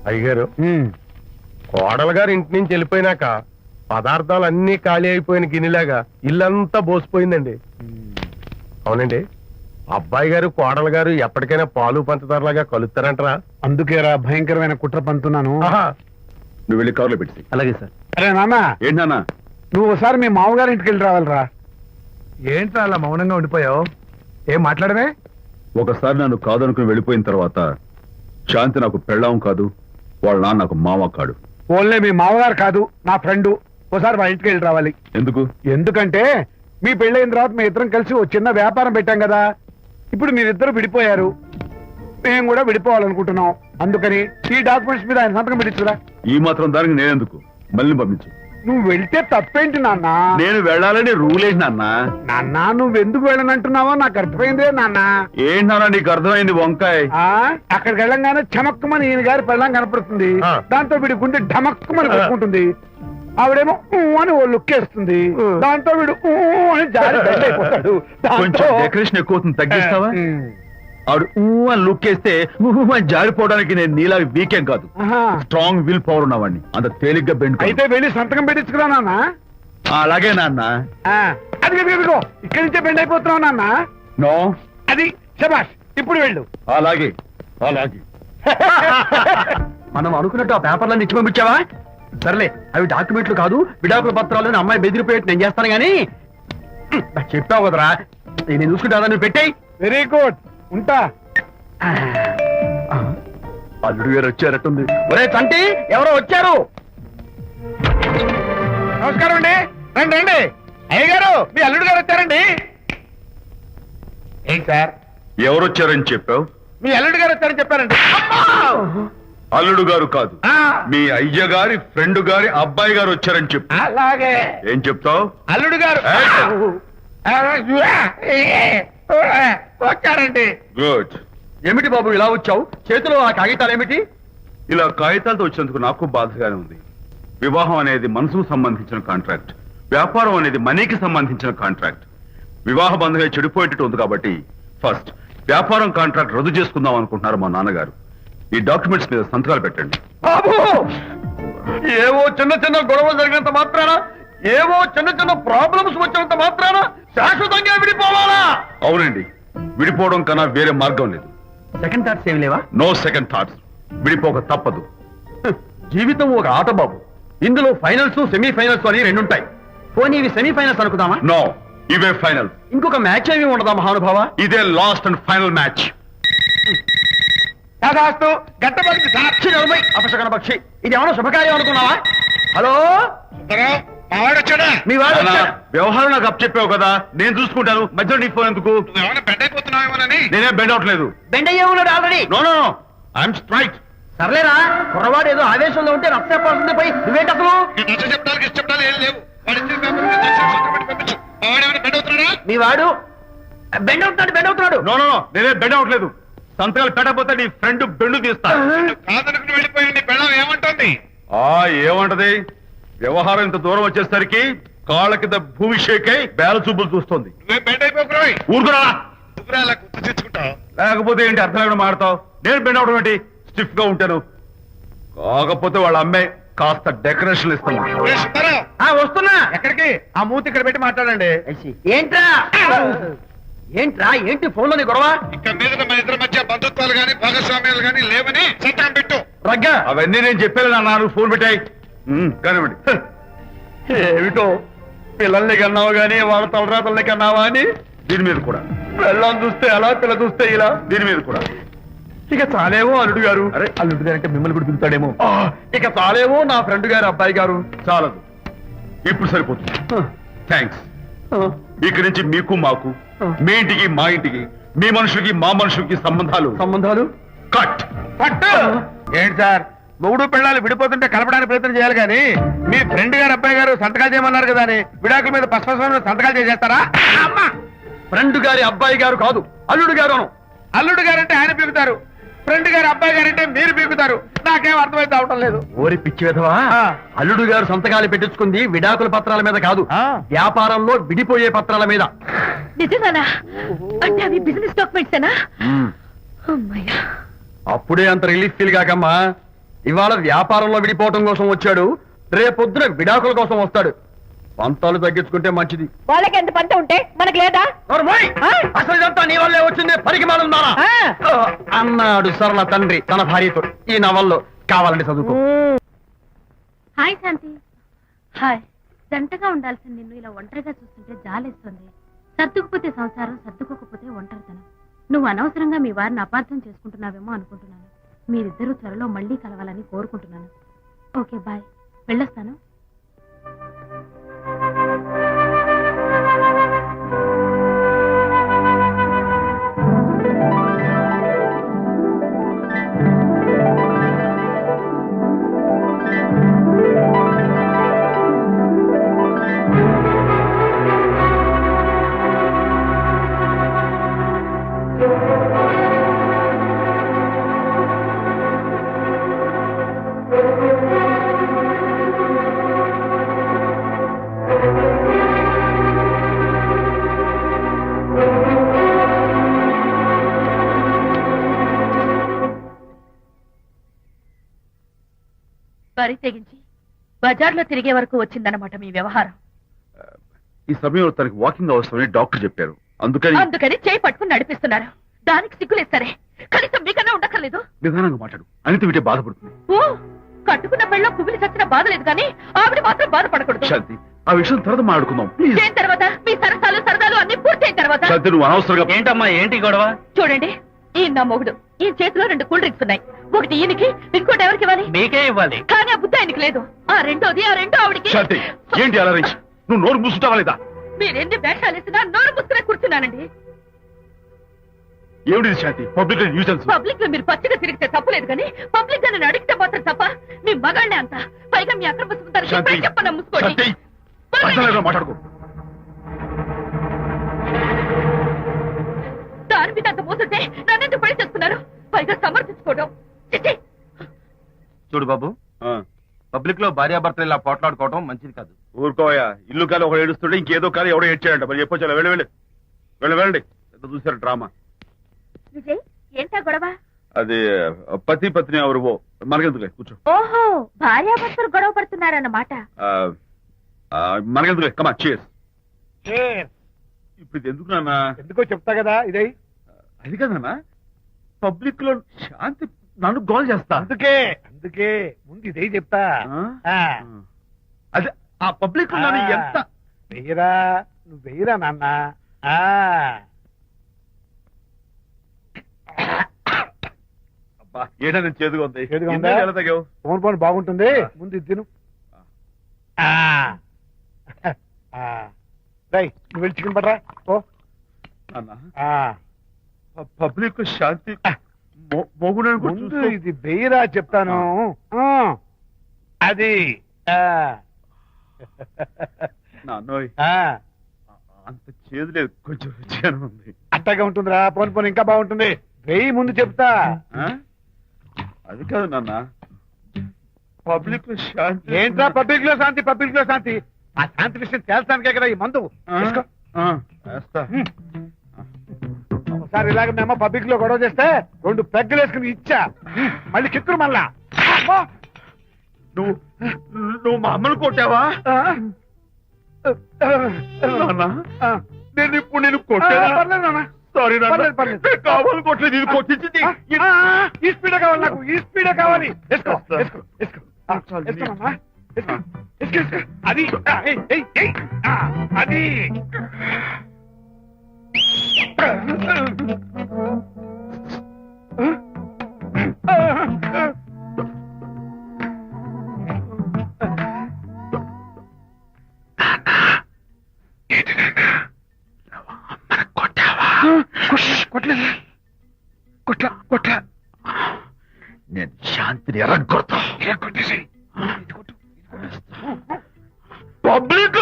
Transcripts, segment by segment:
అయ్యగారు కోడలు గారు ఇంటి నుంచి వెళ్ళిపోయినాక పదార్థాలు అన్ని ఖాళీ అయిపోయిన గిన్నెలాగా ఇల్లంతా బోసిపోయిందండి. అవునండి, అబ్బాయి గారు కోడలు గారు ఎప్పటికైనా పాలు పంచదారలాగా కలుస్తారంటరా? అందుకేరా భయంకరమైన కుట్ర పంతున్నాను. నువ్వు వెళ్ళి కారులో పెట్టి. అలాగే సార్. అరే నాన్న, ఏంటి నాన్న? నువ్వు ఒకసారి మీ మామగారి ఇంటికి వెళ్ళి రావాలిరా. ఏంట్రా అలా మౌనంగా ఉండిపోయావు? ఏం మాట్లాడమే? ఒకసారి నన్ను కాదనుకుని వెళ్ళిపోయిన తర్వాత శాంతి నాకు పెళ్ళాం కాదు, వాళ్ళ నాన్న నాకు మామ కాడు. ఓన్లే మీ మామగారు కాదు, నా ఫ్రెండ్. ఒకసారి మా ఇంటికి వెళ్ళి రావాలి. ఎందుకు? ఎందుకంటే మీ పెళ్ళైన తర్వాత మీ ఇద్దరం కలిసి ఓ చిన్న వ్యాపారం పెట్టాం కదా. ఇప్పుడు మీరిద్దరు విడిపోయారు, మేము కూడా విడిపోవాలనుకుంటున్నాం. అందుకని ఈ డాక్యుమెంట్స్ మీద ఆయన సంతకం పెట్టించురా. ఈ మాత్రం దానికి నేనెందుకు? మళ్ళీ పంపించు. నువ్వు వెళ్తే తప్పేంటి నాన్న? నేను వెళ్ళాలని రూల్ ఏంటి నాన్న? నాన్న, నువ్వు ఎందుకు వెళ్ళనంటున్నావో నాకు అర్థమైందే నాన్న. ఏంటి నాన్న నీకు అర్థమైంది వంకాయ? అక్కడికి వెళ్ళంగానే చమక్కుమని ఈయన గారి పెళ్ళం కనపడుతుంది. దాంతో వీడి గుండె ఢమక్కుమని కొట్టుకుంటుంది. ఆవిడేమో అని ఓ లుక్ వేస్తుంది. దాంతో వీడు అని జారి బెడ్ అయిపోతాడు. కొంచెం డెకరేషన్ ఎక్కువ అవుతుంది, తగ్గిస్తావా? ఆవిడ అని లుక్ వేస్తే అని జారిపోవడానికి నేను నీలా వీకేం కాదు, స్ట్రాంగ్ విల్ పవర్ ఉన్నవాడిని. అంత తేలిగ్గా బెండ్ అయితే వెళ్ళి సంతకం పెట్టించుకురా నాన్న. అలాగే నాన్న. అది ఇదిగో ఇక్కడి నుంచే బెండ్ అయిపోతున్నావు నాన్న. నో, అది శబాష్. ఇప్పుడు వెళ్ళు. అలాగే అలాగే. మనం అనుకున్నట్టు ఆ పేపర్లన్నీ ఇచ్చి పంపించావా? సర్లే, అవి డాక్యుమెంట్లు కాదు, విడాకుల పత్రాలు. అమ్మాయి బెదిరిపోయేట్టు నేను చేస్తాను గానీ చెప్పావు కదరా, నేను చూసుకుంటా. నువ్వు పెట్టాయి. వెరీ గుడ్, ఉంటా. అల్లుడు గారు వచ్చారట్టుంది. ఒరే తంటి, ఎవరో వచ్చారు. నమస్కారం అండి. రండి రండి. అయ్య గారు, మీ అల్లుడు గారు వచ్చారండి. ఏంటి సార్? ఎవరు వచ్చారని చెప్పావు? మీ అల్లుడు గారు వచ్చారని చెప్పారండి. అల్లుడు గారు కాదు, మీ అయ్య గారి ఫ్రెండ్ గారి అబ్బాయి గారు వచ్చారని చెప్పు. అలాగే. ఏం చెప్తావు? అల్లుడు గారు వచ్చారండి. గుడ్. ఏమిటి బాబు ఇలా వచ్చావు? చేతిలో ఆ కాగితాలు ఏమిటి? ఇలా కాగితాలతో వచ్చినందుకు నాకు బాధగానే ఉంది. వివాహం అనేది మనసుకు సంబంధించిన కాంట్రాక్ట్, వ్యాపారం అనేది మనీకి సంబంధించిన కాంట్రాక్ట్. వివాహ బంధంగా చెడిపోయేటట్టు ఉంది కాబట్టి ఫస్ట్ వ్యాపారం కాంట్రాక్ట్ రద్దు చేసుకుందాం అనుకుంటున్నారు మా నాన్నగారు. ఈ డాక్యుమెంట్స్ మీద సంతకాలు పెట్టండి. బాబు, ఏవో చిన్న చిన్న గొడవలు జరిగినంత మాత్రాన, ఏవో చిన్న చిన్న ప్రాబ్లమ్స్ వచ్చినంత మాత్రాన శాశ్వతంగా విడిపోవాలా? అవునండి, విడిపోవడం కన్నా వేరే మార్గం లేదు. సెకండ్ థాట్స్ ఏమి లేవా? No second thoughts. విడిపోక తప్పదు. జీవితం ఒక ఆట బాబు. ఇందులో ఫైనల్స్, సెమీఫైనల్స్ అని రెండుంటాయి. పోనీ ఇవి సెమీఫైనల్స్ అనుకుందామా? నో, ఇవే ఫైనల్. ఇంకొక మ్యాచ్ ఏమి ఉండదా మహానుభావ? ఇదే లాస్ట్ అండ్ ఫైనల్ మ్యాచ్. గట్టబడి సాక్షి నలభై అపశకన పక్షి. ఇది ఏమన్నా శుభకార్యం అనుకున్నావా? హలో, మీ వాడు వచ్చాడా? వ్యవహారం నాకు అప్ చెప్పావు కదా, నేను చూసుకుంటాను. మధ్యలో నీ ఫోన్ ఎందుకు? బెడ్ అయిపోతున్నావేమోనని. నేనే బెండ్ అవట్లేదు. బెండ్ అయ్యే ఉన్నాడు already. No no, I'm straight. సర్లేరా, కుర్రవాడు ఏదో ఆవేశంలో ఉంటే రక్తపోతుంది పోయి నువ్వేంటి అసలు? చెప్పడాలు ఏం లేవు. మీ వాడు బెండ్ అవుతున్నాడు, బెండ్ అవుతున్నాడు. నో నో, నేనే బెండ్ అవట్లేదు. సంతకాలు పెట్టకపోతే నీ ఫ్రెండ్ బెండు తీస్తా. కాదనుకుని వెళ్ళిపోయి నీ పెళ్ళం ఏమంటుంది? ఏమంటది? వ్యవహారం ఇంత దూరం వచ్చేసరికి కాళ్ళ కింద భూమి షేక్ అయి బేల చూపులు చూస్తుంది. నువ్వే బెడ్ అయిపోకురాయి. ఊరుకురా. నువ్వురా గుర్తు తెచ్చుకుంటావు. లేకపోతే ఏంటి అర్థం లేకుండా మాడతావు? నేను బెండ్ అవడం ఏంటి? స్టిఫ్ గా ఉంటాను. కాకపోతే వాళ్ళ అమ్మాయి కాస్త డెకరేషన్ ఇస్తాను. వస్తున్నా. ఎక్కడికి? ఆ మూతి ఇక్కడ పెట్టి మాట్లాడండి. ఏంట్రా ఏంట్రా ఏంటి ఫోన్ లోని గొడవ? ఇక్కడ మీద మన ఇద్దరి మధ్య బంధుత్వాలు గాని భాగస్వామ్యాలు గాని లేవని సంతకం పెట్టు. రగ్గా అవన్నీ నేను చెప్పాను నాన్న, ఫోన్ పెట్టాయి కానివ్వండి. ఏమిటో పిల్లల్ని కన్నావు గానీ వాళ్ళ తలరాతల్ని కన్నావా అని. దీని మీద కూడా పిల్లల్ని చూస్తే అలా, పిల్ల చూస్తే ఇలా. దీని మీద కూడా ఇక చాలేమో అల్లుడు గారు. అరే, అల్లుడు గారు అంటే మిమ్మల్ని కూడా పిలుతాడేమో. ఇక చాలేమో నా ఫ్రెండ్ గారు అబ్బాయి గారు. చాలదు, ఇప్పుడు సరిపోతుంది. థ్యాంక్స్. ఇక్కడి నుంచి మీకు మాకు, మీ ఇంటికి మా ఇంటికి, మీ మనుషులకి మా మనుషులకి సంబంధాలు కట్. ఏంటి సార్, మొగుడు పిల్లలు విడిపోతుంటే కలపడానికి ప్రయత్నం చేయాలి కానీ మీ ఫ్రెండ్ గారు అబ్బాయి గారు సంతకాలు చేయమన్నారు కదా అని విడాకుల మీద పశ్చిమ సంతకాలు చేసేస్తారా? ఫ్రెండ్ గారి అబ్బాయి గారు కాదు, అల్లుడు గారు. అల్లుడు గారు అంటే ఆయన పీకుతారు, ఫ్రెండ్ గారు అబ్బాయి గారు అంటే మీరు పీకుతారు. నాకేం అర్థమైతే అవటం లేదు. ఓరి పిచ్చి విధవా, అల్లుడు గారు సంతకాలు పెట్టించుకుంది విడాకుల పత్రాల మీద కాదు, వ్యాపారంలో విడిపోయే పత్రాల మీద. నిజంగానా? అంటే అవి బిజినెస్ డాక్యుమెంట్స్ ఏనా? అప్పుడే అంత రిలీఫ్ ఫీల్ కాకమ్మా, ఇవాళ వ్యాపారంలో విడిపోవటం కోసం వచ్చాడు, రేపొద్దున విడాకుల కోసం వస్తాడు. పంతాలు తగ్గించుకుంటే మంచిది. వాళ్ళకి ఎంత పంట ఉంటే మనకు లేదా? నోర్మోయ్! ఆ? అసలు ఇదంతా నీ వల్లే వచ్చిందే, పరికి మాలున్నారా అన్నాడు సరళ తండ్రి తన భార్యతో. ఈ నవల్లో కావాలంటే చదువుకో. హాయ్ శాంతి. హాయ్. జంటగా ఉండాల్సిన నిన్ను ఇలా ఒంటరిగా చూస్తుంటే జాలేస్తుంది. సర్దుకుపోతే సంసారం, సర్దుకోకపోతే ఒంటరితనం. నువ్వు అనవసరంగా మీ వారిని అపార్థం చేసుకుంటున్నావేమో అనుకుంటున్నాను. మీరిద్దరూ త్వరలో మళ్ళీ కలవాలని కోరుకుంటున్నాను. Okay, bye. వెళ్ళొస్తాను. వరి తెగించి బజార్లో తిరిగే వరకు వచ్చిందన్నమాట మీ వ్యవహారం. ఈ సమయంలో తనకి వాకింగ్ అవసరమని డాక్టర్ చెప్పారు. అందుకని చేయి పట్టుకుని నడిపిస్తున్నారు. దానికి సిగ్గులేదు సరే, కనీసం మీకన్నా ఉండక్కర్లేదు. నిదానంగా మాట్లాడు, అనిత వింటే బాధపడుతుంది. ఓ, కట్టుకున్న పెళ్ళలో కుమిలి చచ్చిన బాధ లేదు కానీ ఆవిడ మాత్రం బాధపడకూడదు. శాంతి, ఆ విషయం తర్వాత మాట్లాడుకుందాం ప్లీజ్. చేయిన తర్వాత మీ సరదాలు అన్ని పూర్తయిన తర్వాత. శాంతి, నువ్వు అనవసరంగా ఏంటమ్మా, ఏంటి గొడవ? చూడండి, ఈయన నా మొగుడు. ఈ చేతిలో 2 కూల్ డ్రింక్స్ ఉన్నాయి. ఒకటి ఈయనకి, ఇంకోటి ఎవరికి ఇవ్వాలి? మీకే ఇవ్వాలి. కానీ ఆ బుద్ధి ఆయనకి లేదు. ఆ రెండో ఆవిడికి. శాంతి, ఏంటి అలా రేంజ్? నువ్వు నోరు మూసుకుంటావా లేదా? మీరెన్ని వేషాలు వేసినా నోరు పుస్తకం కూర్చున్నానండి. ఏమిటి శాంతి? Public nuisance. పబ్లిక్ లో మీరు పచ్చిగా తిరిగితే తప్పలేదు కానీ పబ్లిక్ గా నేను అడిగితే మాత్రం తప్ప. మీ మగాళ్ళే అంత. పైగా మీ అక్రమ శాంతి, చెప్పన్న ముసుకోండి. శాంతి, అసలు మాట్లాడుకో. దాని మీద అంత మోసుంటే నన్నెందుకు పని చేస్తున్నారు? పైగా సమర్థించుకోవడం. చిచ్చి. చూడు బాబు, పబ్లిక్ లో భార్యాభర్తలు ఇలా పోట్లాడుకోవడం మంచిది కాదు. ఊరుకోయా, ఇల్లు కాలి ఒకడు ఏడుస్తుంటే ఇంకేదో కాలి ఎవడో ఏడ్చాడంట. మరి చెప్పొచ్చు, వెళ్ళండి. చూసారు డ్రామా. విజయ్, ఏంటా గొడవ? అది పతి పత్ని ఎవరు మనకెందుకులే, కూర్చో. ఓహో, భార్యాభర్తలు గొడవ పడుతున్నారన్నమాట. మనకెందుకులే, కమా చేస్. ఇప్పుడు ఇది ఎందుకు నాన్న? ఎందుకో చెప్తా కదా ఇదే. అది కదన్నా, పబ్లిక్ లో శాంతి నన్ను గోల్ చేస్తా. అందుకే ముందు ఇదే చెప్తా. అదే ఆ పబ్లిక్ లో నన్ను ఎంత వెయ్యరా, నువ్వు వెయ్యరా నాన్న. ఏడా నేను చేదుగా ఉంది. చేదుగా ఉందా? ఎలా తగ్గావు? ఫోన్ బాగుంటుంది, ముందు ఇది తిను. నువ్వు వెళ్ళి చికెన్ పట్టరా. ఓ పబ్లిక్ శాంతి ముందు ఇది వెయ్యరా చెప్తాను. అది నాన్నోయ్, అంత చేదు లేదు, కొంచెం రుచిగానే ఉంది. అట్టగా ఉంటుందిరా. పోను ఇంకా బాగుంటుంది. వెయ్యి ముందు చెప్తా. అది కాదు నాన్న, పబ్లిక్ లో శాంతి. ఏంట్రా పబ్లిక్ లో శాంతి? పబ్లిక్ లో శాంతి ఆ శాంతి విషయం తేల్చడానికే కదా ఈ మందు. ఒకసారి ఇలాగ మేము పబ్లిక్ లో గొడవ చేస్తే 2 పెగ్గలు వేసుకుని ఇచ్చా. మళ్ళీ కిక్కురు మళ్ళా. నువ్వు మా అమ్మను కొట్టావా? నేను ఇప్పుడు నేను కొట్టాను. సారీ కావాలి, కొట్టలేదు. ఇది కొట్టించింది. ఈ స్పీడే కావాలి నాకు, ఈ స్పీడే కావాలి. అది అది కొట్లా. నేను శాంతిని ఎరగొడతా. పబ్లిక్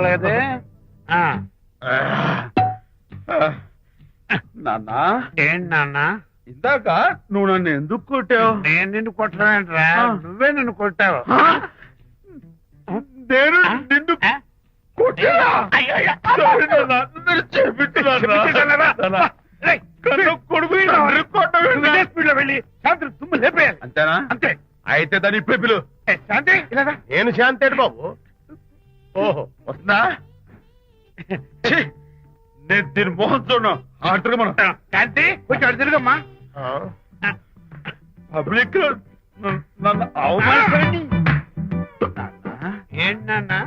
లేదే నాన్న. ఏంటి నాన్న? ఇందాక నువ్వు నన్ను ఎందుకు కొట్టావు? నేను నిన్ను కొట్టలేంట్రా, నువ్వే నిన్ను కొట్టావు. నేను నిన్ను వెళ్ళి శాంతి తుమ్ము లేపేయాలి. అంతేనా? అంతే. అయితే దాన్ని ఇప్పుడే పిలు. శాంతి ఇలా రా. నేను శాంతేడు బాబు. ఓహో వస్తుందా? ఛీ, నేను దీని మోహన్ చూడను. ఆర్డర్ మనం శాంతి కొంచెం అటు తిరుగమ్మా. పబ్లిక్ నన్ను అవమానించండి. ఏంటన్నా?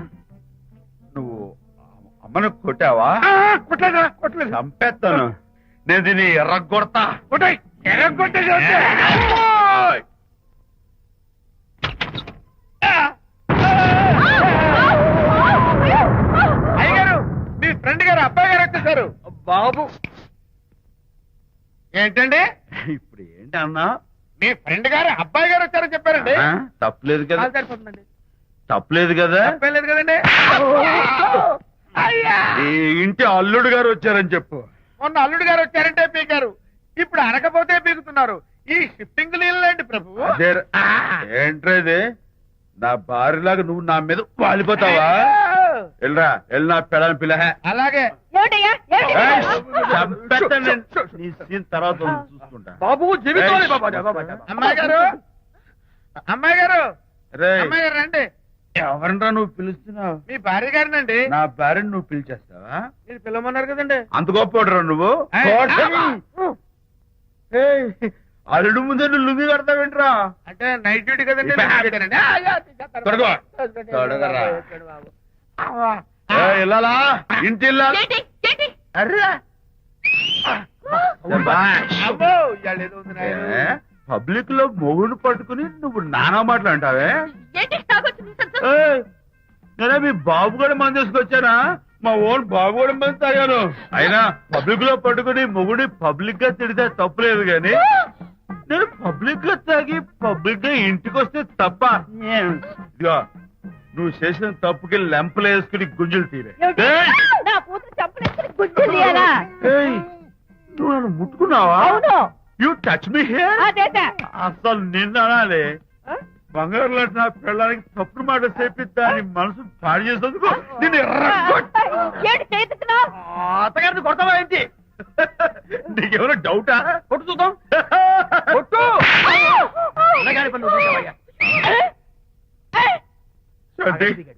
నువ్వు అమ్మను కొట్టావా? కొట్టలేదా? కొట్టలేదు. చంపేస్తాను. నేను దీన్ని ఎర్రగొడతా. కొట్టాయి. ఎర్రగొట్టేది వద్దు. అయ్యగారు మీ ఫ్రెండ్ గారు అబ్బాయి గారు వచ్చేసారు. బాబు ఏంటండి? ఇప్పుడు ఏంటి అన్నా? మీ ఫ్రెండ్ గారు అబ్బాయి గారు వచ్చారని చెప్పారండి. తప్పలేదు కదా? కాలు సరిపోతుందండి. తప్పలేదు కదా? తప్పలేదు కదండి. అయ్యా ఈ ఇంటి అల్లుడు గారు వచ్చారని చెప్పు. మొన్న అల్లుడు గారు వచ్చారంటే పీకారు, ఇప్పుడు అనకపోతే పీకుతున్నారు. ఈ షిఫ్టింగ్ లీలండి ప్రభు. అదే ఏంట్రా ఇది? నా భార్యలాగా నువ్వు నా మీద వాలిపోతావా? వెళ్ళరా వెళ్ళి నా పెళ్ళని పిల్ల. అలాగే. నీ సీన్ తర్వాత చూసుకుంటా. బాబు జీవితం బాబా. అమ్మాయి గారు, అమ్మాయి గారు, రేయ్, అమ్మాయి గారు రండి. ఎవరినరా నువ్వు పిలుస్తున్నావు? మీ భార్య గారినండి. నా భార్యను నువ్వు పిలిచేస్తావా? మీరు పిల్లమన్నారు కదండి. అంత గొప్ప నువ్వు? ఏయ్, అల్లుడు ముందే నువ్వు లుంగి కడతావేంట్రా? అంటే నైట్ డ్యూటీ కదండి. తొడగో. తొడగరా. ఇల్లాలా ఇంటి ఇల్లాలా? అర్రా. అబ్బో, ఇవాళ ఏదో ఉంది నాయనా. పబ్లిక్ లో మొగుడు పట్టుకుని నువ్వు నానా మాటలు అంటావే? నేనే మీ బాబు కూడా మంది తీసుకొచ్చానా? మా ఓన్ బాబు కూడా మంది తాగాను. అయినా పబ్లిక్ లో పట్టుకుని మొగుడి పబ్లిక్ గా తిడితే తప్పులేదు గాని నేను పబ్లిక్ గా తాగి పబ్లిక్ గా ఇంటికి వస్తే తప్ప. ఇదిగో నువ్వు చేసిన తప్పుకి లెంపలు వేసుకుని గుంజులు తీరే. ఏయ్, నువ్వు నన్ను ముట్టుకున్నావా? You touch me here. అసలు నిన్న అనాలి. బంగారు లాంటి నా పిల్లలకి తప్పుడు మాట చెప్పిద్దా అని మనసు పాడు చేసేందుకు నేను అత్తగారిని కొడతావా ఏంటి? నీకేమైనా డౌటా? కొట్టు చూద్దాం. కొట్టు. అన్నగారి పనులు చూసావయ్యా.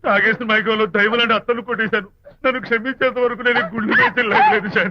తాగేసిన మైకంలో దైవం లాంటి అత్తలు కొట్టేశాను. నన్ను క్షమించేంత వరకు నేను గుళ్ళు వేసి లేదు శాంతి.